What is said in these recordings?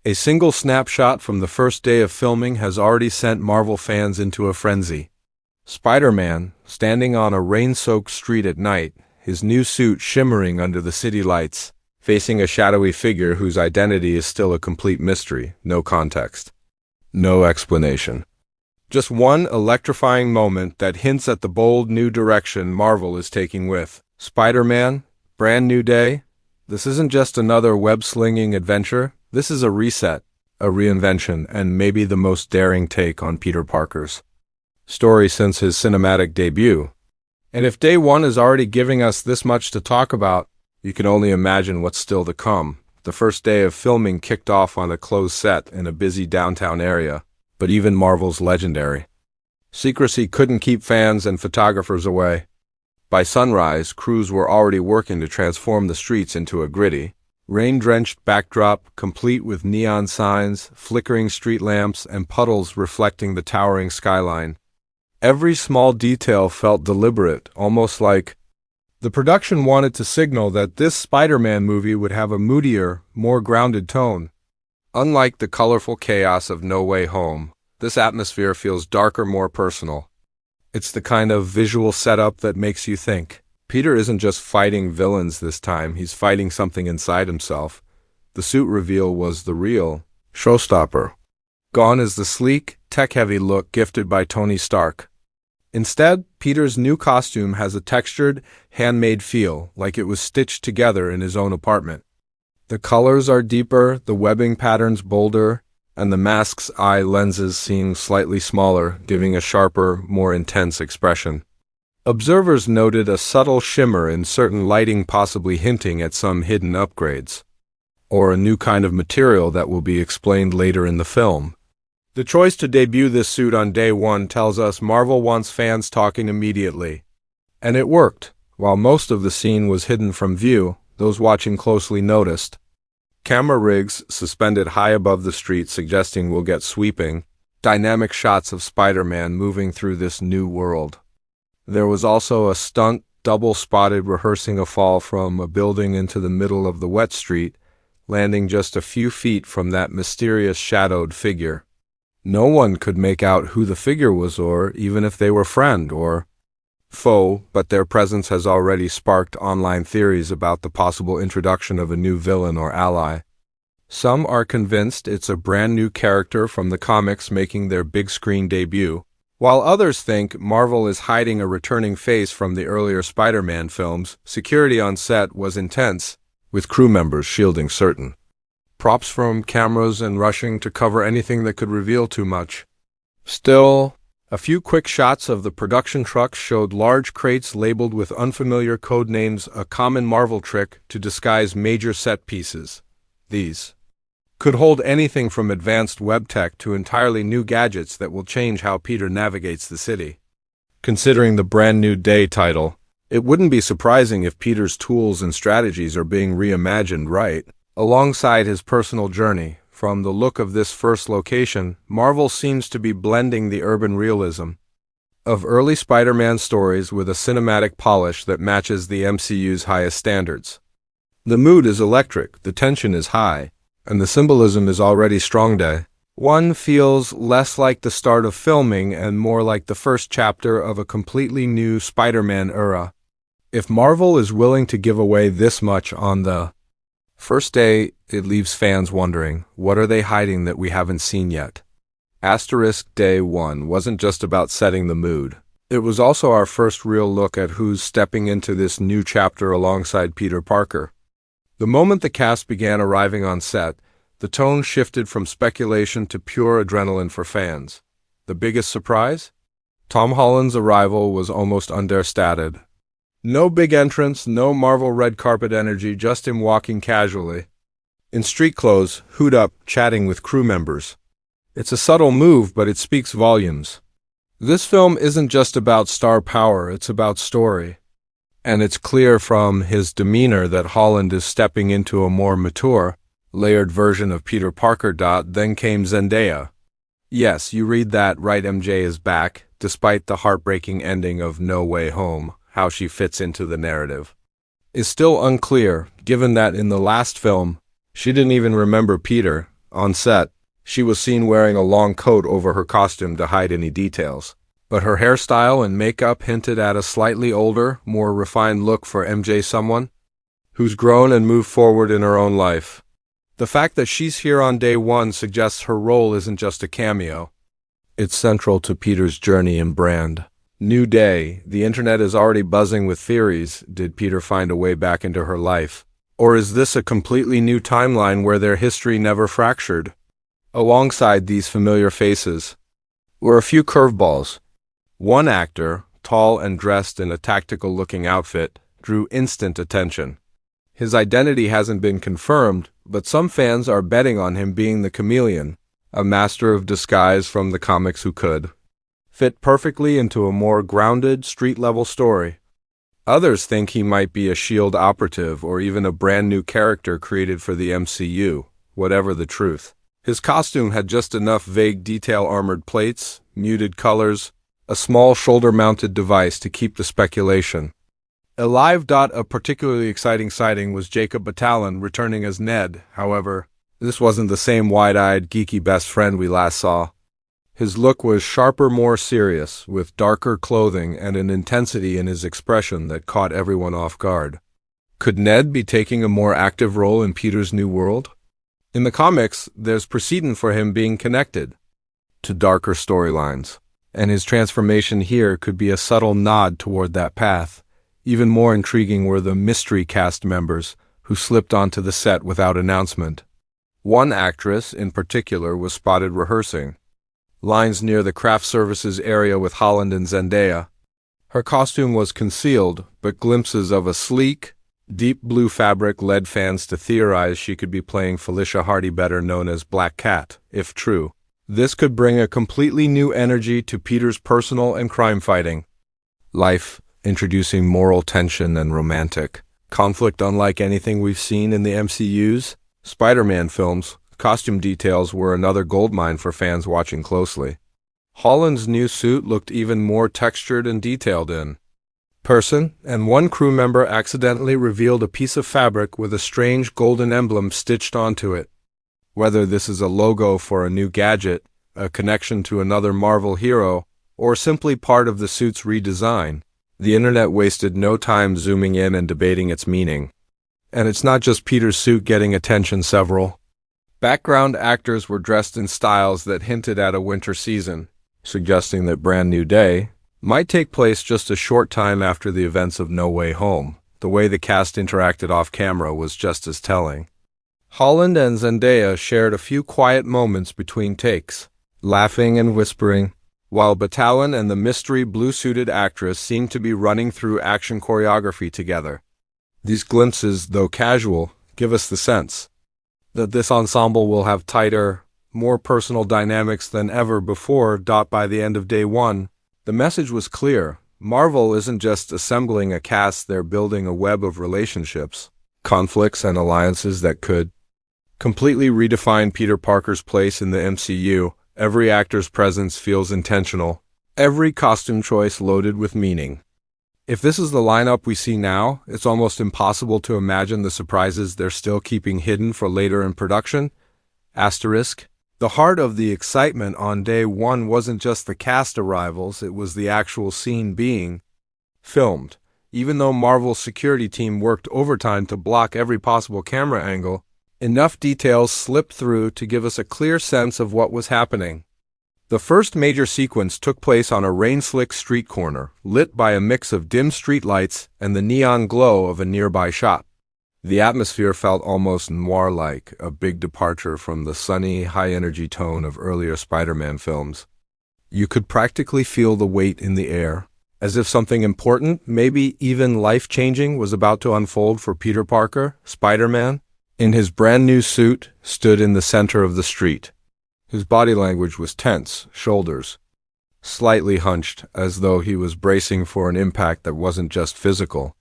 A single snapshot from the first day of filming has already sent Marvel fans into a frenzy. Spider-Man, standing on a rain-soaked street at night, his new suit shimmering under the city lights, facing a shadowy figure whose identity is still a complete mystery, no context, no explanation. Just one electrifying moment that hints at the bold new direction Marvel is taking with Spider-Man, Brand New Day. This isn't just another web-slinging adventure. This is a reset, a reinvention, and maybe the most daring take on Peter Parker's story since his cinematic debut. And if day one is already giving us this much to talk about, you can only imagine what's still to come. The first day of filming kicked off on a closed set in a busy downtown area, but even Marvel's legendary secrecy couldn't keep fans and photographers away. By sunrise, crews were already working to transform the streets into a gritty, rain-drenched backdrop complete with neon signs, flickering street lamps, and puddles reflecting the towering skyline. Every small detail felt deliberate, almost like the production wanted to signal that this Spider-Man movie would have a moodier, more grounded tone. Unlike the colorful chaos of No Way Home, this atmosphere feels darker, more personal. It's the kind of visual setup that makes you think. Peter isn't just fighting villains this time, he's fighting something inside himself. The suit reveal was the real showstopper. Gone is the sleek, tech-heavy look gifted by Tony Stark. Instead, Peter's new costume has a textured, handmade feel, like it was stitched together in his own apartment. The colors are deeper, the webbing patterns bolder, and the mask's eye lenses seem slightly smaller, giving a sharper, more intense expression. Observers noted a subtle shimmer in certain lighting, possibly hinting at some hidden upgrades, or a new kind of material that will be explained later in the film. The choice to debut this suit on day one tells us Marvel wants fans talking immediately. And it worked. While most of the scene was hidden from view, those watching closely noticed camera rigs suspended high above the street, suggesting we'll get sweeping, dynamic shots of Spider-Man moving through this new world. There was also a stunt double-spotted rehearsing a fall from a building into the middle of the wet street, landing just a few feet from that mysterious shadowed figure. No one could make out who the figure was, or even if they were friend or foe, but their presence has already sparked online theories about the possible introduction of a new villain or ally. Some are convinced it's a brand new character from the comics making their big screen debut, while others think Marvel is hiding a returning face from the earlier Spider-Man films. Security on set was intense, with crew members shielding certain props from cameras and rushing to cover anything that could reveal too much. Still, a few quick shots of the production trucks showed large crates labeled with unfamiliar code names, a common Marvel trick to disguise major set pieces. These could hold anything from advanced web tech to entirely new gadgets that will change how Peter navigates the city. Considering the Brand New Day title, it wouldn't be surprising if Peter's tools and strategies are being reimagined right alongside his personal journey. From the look of this first location, Marvel seems to be blending the urban realism of early Spider-Man stories with a cinematic polish that matches the MCU's highest standards. The mood is electric, the tension is high, and the symbolism is already strong. Day one feels less like the start of filming and more like the first chapter of a completely new Spider-Man era. If Marvel is willing to give away this much on the first day, it leaves fans wondering, what are they hiding that we haven't seen yet? Day one wasn't just about setting the mood. It was also our first real look at who's stepping into this new chapter alongside Peter Parker. The moment the cast began arriving on set, the tone shifted from speculation to pure adrenaline for fans. The biggest surprise? Tom Holland's arrival was almost understated. No big entrance, no Marvel red carpet energy, just him walking casually in street clothes, hood up, chatting with crew members. It's a subtle move, but it speaks volumes. This film isn't just about star power, it's about story. And it's clear from his demeanor that Holland is stepping into a more mature, layered version of Peter Parker. Then came Zendaya. Yes, you read that right, MJ is back, despite the heartbreaking ending of No Way Home. How she fits into the narrative is still unclear, given that in the last film, she didn't even remember Peter, On set, she was seen wearing a long coat over her costume to hide any details, but her hairstyle and makeup hinted at a slightly older, more refined look for MJ, someone who's grown and moved forward in her own life. The fact that she's here on day one suggests her role isn't just a cameo. It's central to Peter's journey and brand. New day, the internet is already buzzing with theories. Did Peter find a way back into her life? Or is this a completely new timeline where their history never fractured? Alongside these familiar faces were a few curveballs. One actor, tall and dressed in a tactical-looking outfit, drew instant attention. His identity hasn't been confirmed, but some fans are betting on him being the Chameleon, a master of disguise from the comics who could fit perfectly into a more grounded, street-level story. Others think he might be a S.H.I.E.L.D. operative or even a brand-new character created for the MCU, whatever the truth. His costume had just enough vague detail-armored plates, muted colors, a small shoulder-mounted device to keep the speculation. A particularly exciting sighting was Jacob Batalon returning as Ned. However, this wasn't the same wide-eyed, geeky best friend we last saw. His look was sharper, more serious, with darker clothing and an intensity in his expression that caught everyone off guard. Could Ned be taking a more active role in Peter's new world? In the comics, there's precedent for him being connected to darker storylines, and his transformation here could be a subtle nod toward that path. Even more intriguing were the mystery cast members who slipped onto the set without announcement. One actress, in particular, was spotted rehearsing lines near the craft services area with Holland and Zendaya. Her costume was concealed, but glimpses of a sleek, deep blue fabric led fans to theorize she could be playing Felicia Hardy, better known as Black Cat. If true, this could bring a completely new energy to Peter's personal and crime-fighting life, introducing moral tension and romantic conflict unlike anything we've seen in the MCU's Spider-Man films. Costume details were another goldmine for fans watching closely. Holland's new suit looked even more textured and detailed in person, and one crew member accidentally revealed a piece of fabric with a strange golden emblem stitched onto it. Whether this is a logo for a new gadget, a connection to another Marvel hero, or simply part of the suit's redesign, the internet wasted no time zooming in and debating its meaning. And it's not just Peter's suit getting attention. Several background actors were dressed in styles that hinted at a winter season, suggesting that Brand New Day might take place just a short time after the events of No Way Home. The way the cast interacted off-camera was just as telling. Holland and Zendaya shared a few quiet moments between takes, laughing and whispering, while Batalon and the mystery blue-suited actress seemed to be running through action choreography together. These glimpses, though casual, give us the sense that this ensemble will have tighter, more personal dynamics than ever before. By the end of day one, the message was clear. Marvel isn't just assembling a cast, they're building a web of relationships, conflicts, and alliances that could completely redefine Peter Parker's place in the MCU. Every actor's presence feels intentional, every costume choice loaded with meaning. If this is the lineup we see now, it's almost impossible to imagine the surprises they're still keeping hidden for later in production. Asterisk. The heart of the excitement on day one wasn't just the cast arrivals, it was the actual scene being filmed. Even though Marvel's security team worked overtime to block every possible camera angle, enough details slipped through to give us a clear sense of what was happening. The first major sequence took place on a rain-slick street corner, lit by a mix of dim streetlights and the neon glow of a nearby shop. The atmosphere felt almost noir-like, a big departure from the sunny, high-energy tone of earlier Spider-Man films. You could practically feel the weight in the air, as if something important, maybe even life-changing, was about to unfold for Peter Parker. Spider-Man, in his brand-new suit, stood in the center of the street. His body language was tense, shoulders slightly hunched, as though he was bracing for an impact that wasn't just physical.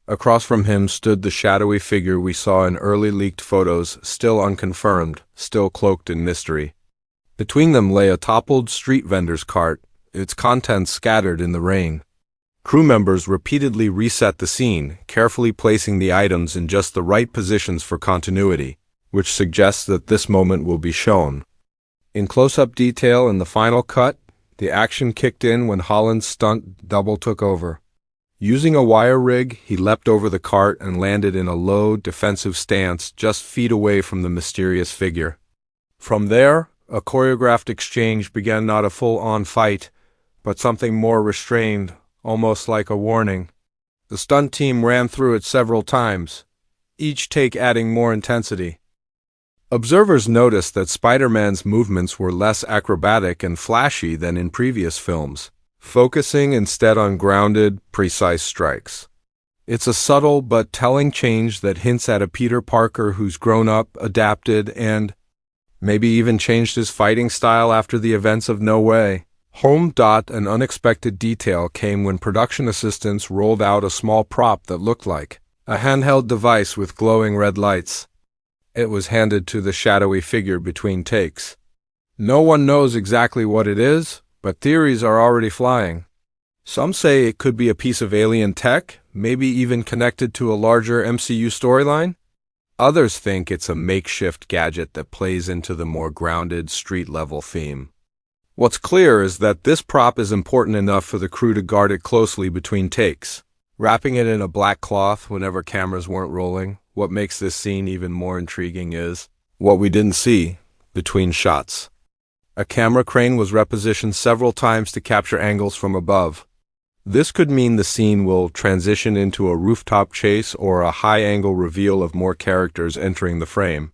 Across from him stood the shadowy figure we saw in early leaked photos, still unconfirmed, still cloaked in mystery. Between them lay a toppled street vendor's cart, its contents scattered in the rain. Crew members repeatedly reset the scene, carefully placing the items in just the right positions for continuity. which suggests that this moment will be shown. In close-up detail in the final cut, the action kicked in when Holland's stunt double took over. Using a wire rig, he leapt over the cart and landed in a low, defensive stance just feet away from the mysterious figure. From there, a choreographed exchange began, not a full-on fight, but something more restrained, almost like a warning. The stunt team ran through it several times, each take adding more intensity. Observers noticed that Spider-Man's movements were less acrobatic and flashy than in previous films, focusing instead on grounded, precise strikes. It's a subtle but telling change that hints at a Peter Parker who's grown up, adapted, and maybe even changed his fighting style after the events of No Way Home. An unexpected detail came when production assistants rolled out a small prop that looked like a handheld device with glowing red lights. It was handed to the shadowy figure between takes. No one knows exactly what it is, but theories are already flying. Some say it could be a piece of alien tech, maybe even connected to a larger MCU storyline. Others think it's a makeshift gadget that plays into the more grounded, street-level theme. What's clear is that this prop is important enough for the crew to guard it closely between takes, wrapping it in a black cloth whenever cameras weren't rolling. What makes this scene even more intriguing is what we didn't see between shots. A camera crane was repositioned several times to capture angles from above. This could mean the scene will transition into a rooftop chase or a high-angle reveal of more characters entering the frame.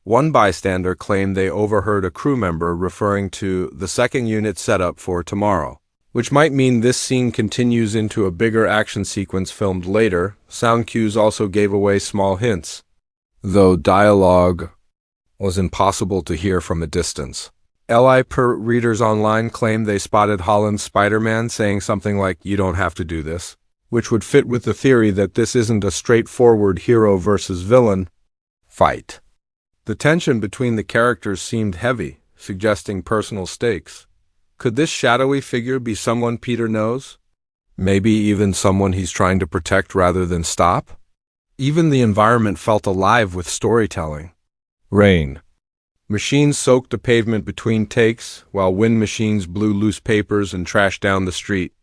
One bystander claimed they overheard a crew member referring to the second unit setup for tomorrow, which might mean this scene continues into a bigger action sequence filmed later. Sound cues also gave away small hints, though dialogue was impossible to hear from a distance. Readers online claimed they spotted Holland's Spider-Man saying something like, "You don't have to do this," which would fit with the theory that this isn't a straightforward hero versus villain fight. The tension between the characters seemed heavy, suggesting personal stakes. Could this shadowy figure be someone Peter knows? Maybe even someone he's trying to protect rather than stop? Even the environment felt alive with storytelling. Rain. Machines soaked the pavement between takes, while wind machines blew loose papers and trashed down the street.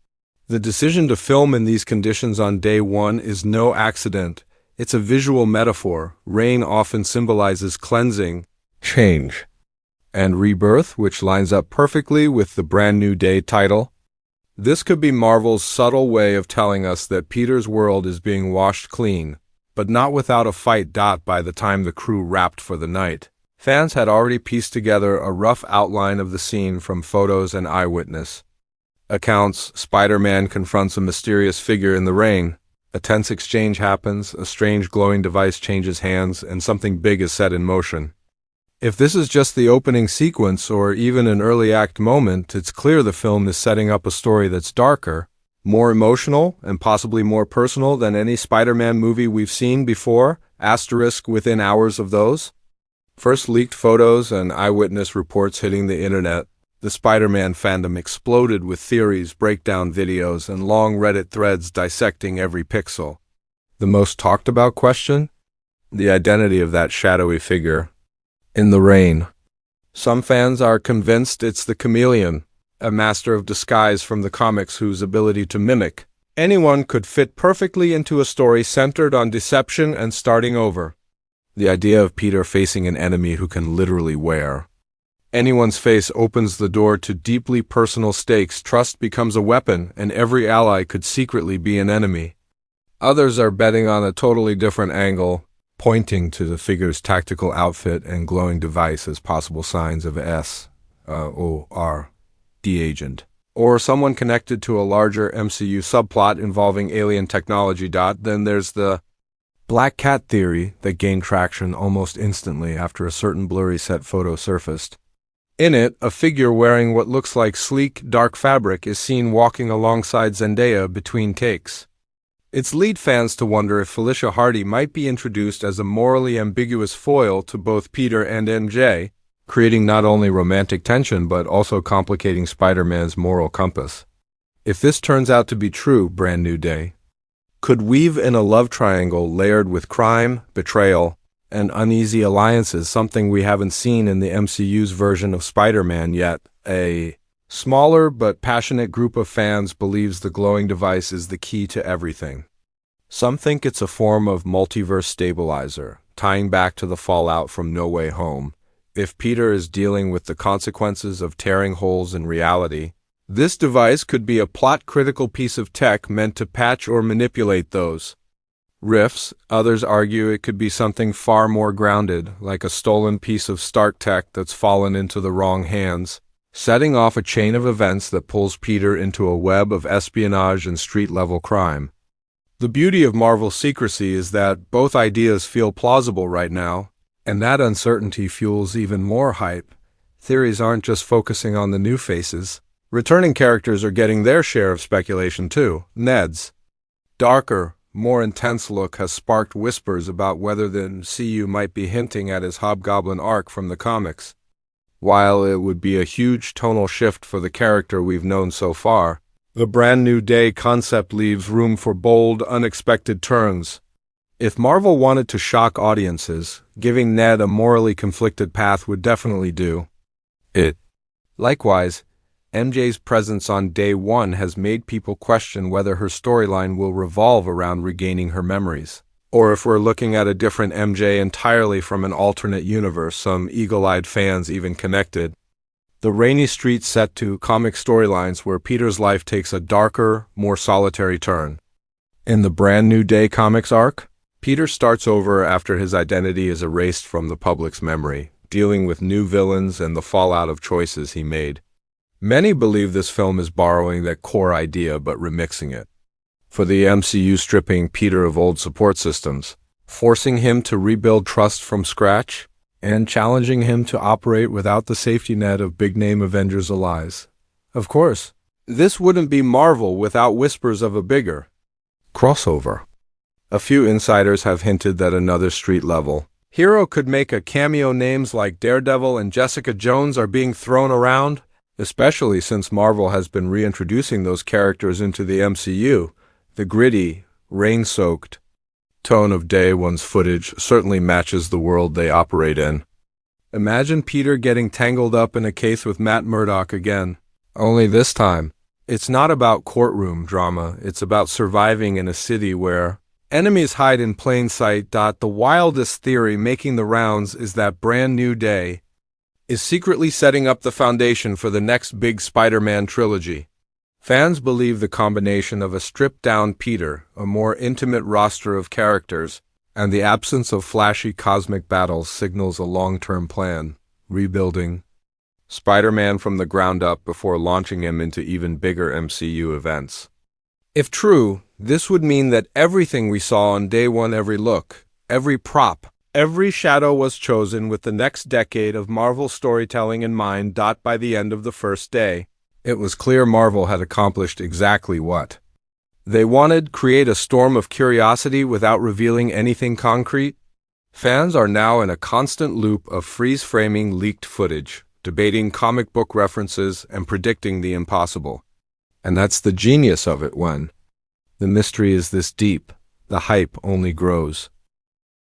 The decision to film in these conditions on day one is no accident. It's a visual metaphor. Rain often symbolizes cleansing, change, and rebirth, which lines up perfectly with the Brand New Day title. This could be Marvel's subtle way of telling us that Peter's world is being washed clean, but not without a fight. By the time the crew wrapped for the night, fans had already pieced together a rough outline of the scene from photos and eyewitness accounts. Spider-Man confronts a mysterious figure in the rain. A tense exchange happens, a strange glowing device changes hands, and something big is set in motion. If this is just the opening sequence or even an early act moment, it's clear the film is setting up a story that's darker, more emotional, and possibly more personal than any Spider-Man movie we've seen before, asterisk within hours of those. First leaked photos and eyewitness reports hitting the internet, the Spider-Man fandom exploded with theories, breakdown videos, and long Reddit threads dissecting every pixel. The most talked about question? The identity of that shadowy figure in the rain. Some fans are convinced it's the Chameleon, a master of disguise from the comics whose ability to mimic anyone could fit perfectly into a story centered on deception and starting over. The idea of Peter facing an enemy who can literally wear anyone's face opens the door to deeply personal stakes. Trust becomes a weapon, and every ally could secretly be an enemy. Others are betting on a totally different angle, pointing to the figure's tactical outfit and glowing device as possible signs of S.O.R.D. agent, or someone connected to a larger MCU subplot involving alien technology. Then there's the Black Cat theory that gained traction almost instantly after a certain blurry set photo surfaced. In it, a figure wearing what looks like sleek, dark fabric is seen walking alongside Zendaya between takes. It's led fans to wonder if Felicia Hardy might be introduced as a morally ambiguous foil to both Peter and MJ, creating not only romantic tension but also complicating Spider-Man's moral compass. If this turns out to be true, Brand New Day could weave in a love triangle layered with crime, betrayal, and uneasy alliances, something we haven't seen in the MCU's version of Spider-Man yet. A smaller but passionate group of fans believes the glowing device is the key to everything. Some think it's a form of multiverse stabilizer, tying back to the fallout from No Way Home. If Peter is dealing with the consequences of tearing holes in reality, this device could be a plot-critical piece of tech meant to patch or manipulate those rifts. Others argue it could be something far more grounded, like a stolen piece of Stark tech that's fallen into the wrong hands, setting off a chain of events that pulls Peter into a web of espionage and street-level crime. The beauty of Marvel's secrecy is that both ideas feel plausible right now, and that uncertainty fuels even more hype. Theories aren't just focusing on the new faces. Returning characters are getting their share of speculation too. Ned's darker, more intense look has sparked whispers about whether the MCU might be hinting at his Hobgoblin arc from the comics. While it would be a huge tonal shift for the character we've known so far, the Brand New Day concept leaves room for bold, unexpected turns. If Marvel wanted to shock audiences, giving Ned a morally conflicted path would definitely do it. Likewise, MJ's presence on day one has made people question whether her storyline will revolve around regaining her memories, or if we're looking at a different MJ entirely from an alternate universe, some eagle-eyed fans even connected. The rainy streets set to comic storylines where Peter's life takes a darker, more solitary turn. In the Brand New Day comics arc, Peter starts over after his identity is erased from the public's memory, dealing with new villains and the fallout of choices he made. Many believe this film is borrowing that core idea but remixing it. For the MCU, stripping Peter of old support systems, forcing him to rebuild trust from scratch, and challenging him to operate without the safety net of big-name Avengers allies. Of course, this wouldn't be Marvel without whispers of a bigger crossover. A few insiders have hinted that another street-level hero could make a cameo. Names like Daredevil and Jessica Jones are being thrown around, especially since Marvel has been reintroducing those characters into the MCU. The gritty, rain-soaked tone of day one's footage certainly matches the world they operate in. Imagine Peter getting tangled up in a case with Matt Murdock again. Only this time, it's not about courtroom drama, it's about surviving in a city where enemies hide in plain sight. The wildest theory making the rounds is that Brand New Day is secretly setting up the foundation for the next big Spider-Man trilogy. Fans believe the combination of a stripped-down Peter, a more intimate roster of characters, and the absence of flashy cosmic battles signals a long-term plan, rebuilding Spider-Man from the ground up before launching him into even bigger MCU events. If true, this would mean that everything we saw on day one, every look, every prop, every shadow was chosen with the next decade of Marvel storytelling in mind. By the end of the first day, it was clear Marvel had accomplished exactly what they wanted: create a storm of curiosity without revealing anything concrete. Fans are now in a constant loop of freeze-framing leaked footage, debating comic book references and predicting the impossible. And that's the genius of it. When the mystery is this deep, the hype only grows.